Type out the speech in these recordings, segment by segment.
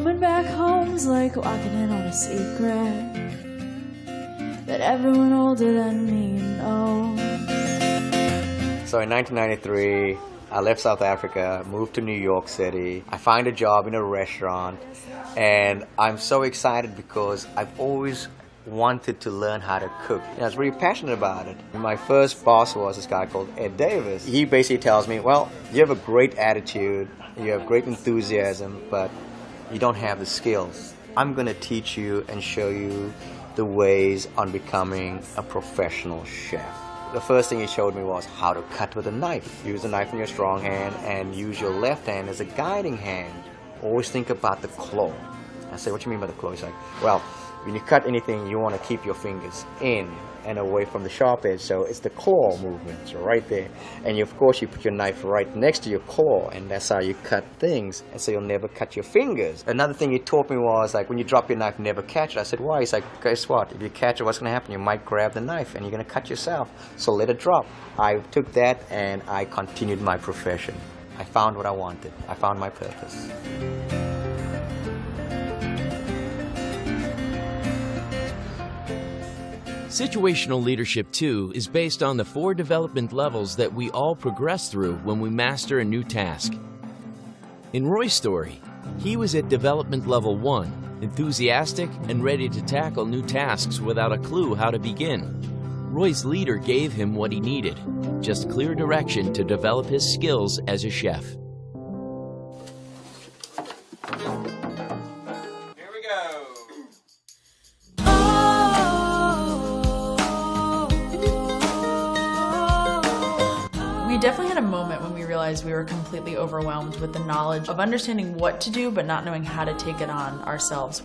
Coming back home's like walking in on a secret that everyone older than me knows. So in 1993, I left South Africa, moved to New York City. I find a job in a restaurant, and I'm so excited because I've always wanted to learn how to cook. And I was really passionate about it. My first boss was this guy called Ed Davis. He basically tells me, well, you have a great attitude, you have great enthusiasm, but you don't have the skills. I'm going to teach you and show you the ways on becoming a professional chef. The first thing he showed me was how to cut with a knife. Use the knife in your strong hand and use your left hand as a guiding hand. Always think about the claw. I say, what do you mean by the claw? He's like, well, when you cut anything, you want to keep your fingers in and away from the sharp edge. So it's the claw movement, so right there. And of course, you put your knife right next to your claw, and that's how you cut things. And so you'll never cut your fingers. Another thing he taught me was, like, when you drop your knife, never catch it. I said, why? He's like, guess what? If you catch it, what's going to happen? You might grab the knife, and you're going to cut yourself. So let it drop. I took that, and I continued my profession. I found what I wanted. I found my purpose. Situational Leadership 2 is based on the 4 development levels that we all progress through when we master a new task. In Roy's story, he was at development level 1, enthusiastic and ready to tackle new tasks without a clue how to begin. Roy's leader gave him what he needed, just clear direction to develop his skills as a chef. We definitely had a moment when we realized we were completely overwhelmed with the knowledge of understanding what to do but not knowing how to take it on ourselves.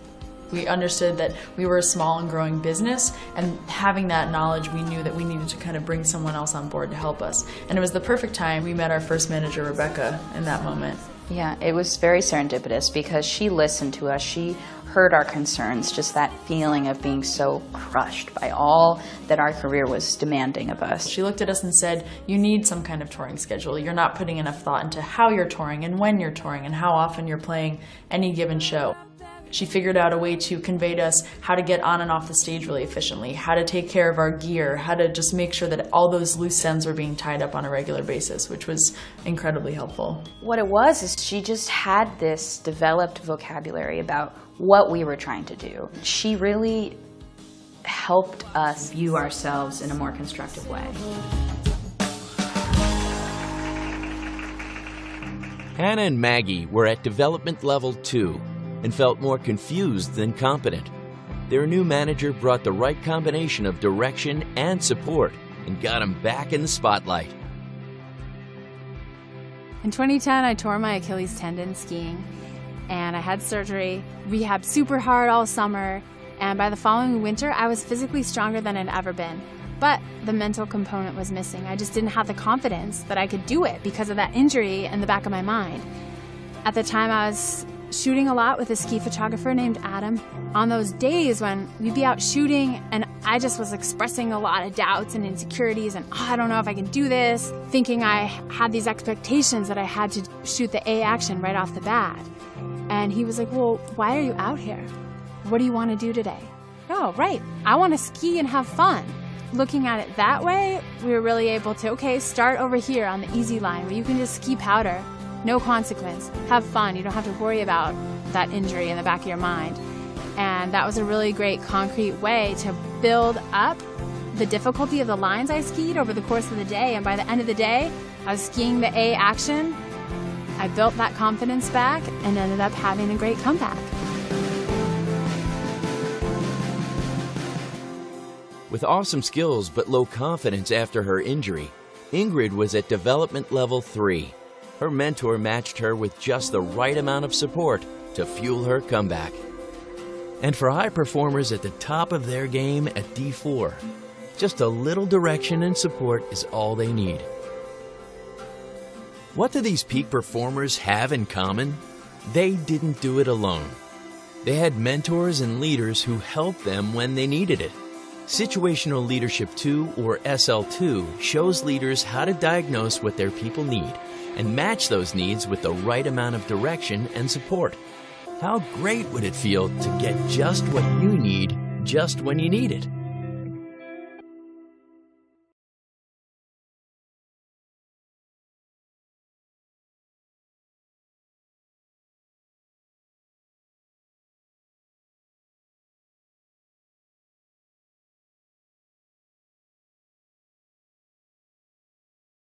We understood that we were a small and growing business, and having that knowledge, we knew that we needed to kind of bring someone else on board to help us. And it was the perfect time. We met our first manager, Rebecca, in that moment. Yeah, it was very serendipitous because she listened to us. She heard our concerns, just that feeling of being so crushed by all that our career was demanding of us. She looked at us and said, you need some kind of touring schedule. You're not putting enough thought into how you're touring and when you're touring and how often you're playing any given show. She figured out a way to convey to us how to get on and off the stage really efficiently, how to take care of our gear, how to just make sure that all those loose ends were being tied up on a regular basis, which was incredibly helpful. What it was is she just had this developed vocabulary about what we were trying to do. She really helped us view ourselves in a more constructive way. Hannah and Maggie were at development level 2 and felt more confused than competent. Their new manager brought the right combination of direction and support and got them back in the spotlight. In 2010, I tore my Achilles tendon skiing, and I had surgery, rehabbed super hard all summer, and by the following winter, I was physically stronger than I'd ever been. But the mental component was missing. I just didn't have the confidence that I could do it because of that injury in the back of my mind. At the time, I was shooting a lot with a ski photographer named Adam. On those days when we'd be out shooting and I just was expressing a lot of doubts and insecurities and I don't know if I can do this, thinking I had these expectations that I had to shoot the A action right off the bat. And he was like, well, why are you out here? What do you want to do today? Oh, right, I want to ski and have fun. Looking at it that way, we were really able to, okay, start over here on the easy line where you can just ski powder. No consequence. Have fun. You don't have to worry about that injury in the back of your mind. And that was a really great concrete way to build up the difficulty of the lines I skied over the course of the day. And by the end of the day, I was skiing the A action. I built that confidence back and ended up having a great comeback. With awesome skills but low confidence after her injury, Ingrid was at development level 3. Her mentor matched her with just the right amount of support to fuel her comeback. And for high performers at the top of their game at D4, just a little direction and support is all they need. What do these peak performers have in common? They didn't do it alone. They had mentors and leaders who helped them when they needed it. Situational Leadership 2, or SL2, shows leaders how to diagnose what their people need and match those needs with the right amount of direction and support. How great would it feel to get just what you need, just when you need it?